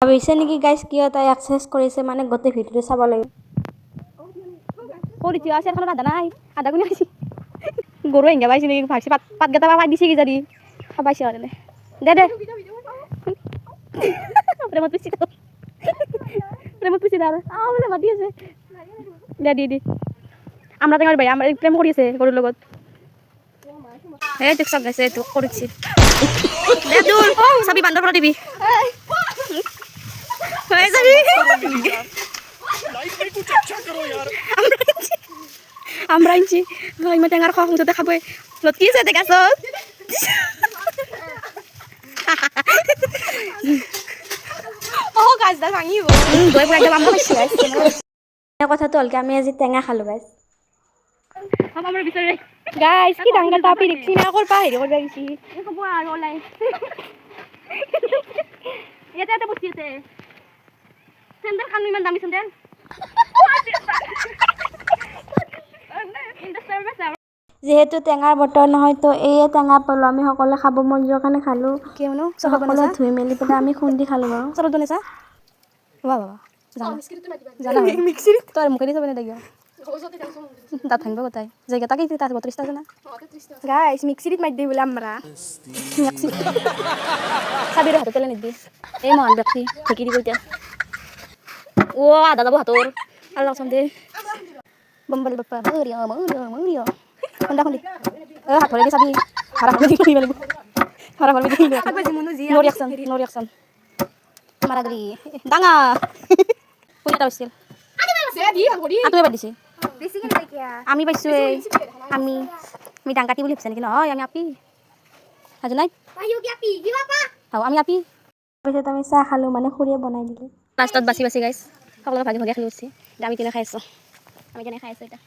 ভাবিছে নেকি গাইজ কিয় তাই এক্সাৰচাইজ কৰিছে মানে গোটেই ভিডিঅ'টো চাব লাগিব কৰি দিয়া আছে এখন আধা নাই আধা গুণি খাইছি গৰু হিংগা পাইছি নেকি ভাবছি পাতকেইটা পাই দিছে কিজানি খাবাইছে কাৰণে দে প্ৰেমত পিছি দাঁড় বোলে মাতি আছে দে দি আমরা টেঙার ভাই আমরা প্রেম করি আছে গরুর লগত দেখ সব গেছে তো করছি দে দূর সবই বান্দর পড়া দিবি হয়ে যাবি আমরা আনছি ইমা টেঙার খাওয়া মুখতে দেখাবই লটকি আছে দেখাছ ও গাছডাল ভাঙিব দই পুরা একদম আমরা পাইছি কথাটো হ'ল কি আমি আজি টেঙা খালোঁ গাইজ আমার বিচারে গাইস কি ডাঙ্গা তাপি দেখছি না করবা হেরি করবা গেছি খবো আর অনলাইন এটা বসিয়েছে স্যান্ডেল খান ইমান দামি স্যান্ডেল যিহেতু টেঙাৰ বতৰ নহয় তো এই টেঙা পালোঁ আমি সকলোৱে খাব মন যোৱাৰ কাৰণে খালোঁ কেমনো সকলোৱে ধুই মেলি পেলাই আমি খুন্দি খালোঁ বাৰু চলো বনাইছা বাবা জানা মিক্সিত তোর মুখে দিয়ে বনে দেখিও দাঁত ভাঙবো কোথায় জায়গা তাকে তার 32 টাকা না গাইস মিক্সিত মার দিই বলে আমরা মিক্সি সাবির হাতে তেলে নিদি এই মহান ব্যক্তি ঠিকই দিব এটা ও আদা যাবো হাতর আল্লাহ সন্দে বম্বল বাপ্পা মরিয়া কোনটা কোনটি হাত ধরে সাবি হারা করে দিই বলে হারা করে দিই নো রিঅ্যাকশন মারা গলি ডাঙা কোনটা হইছিল আতুই বাদ দিছি আমি পাইছো আমি ডাঙ্গাটি বুলি ভাবছে নেকি নহয় আমি আপি আজি নাই আমি আপি তাৰপিছত আমি চাহ খালোঁ মানে খুৰীয়ে বনাই দিলে লাষ্টত বাচি গাইছ সকলোকে ভাগে ভাগে খাই উঠছি আমি কেনে খাই আছো এটা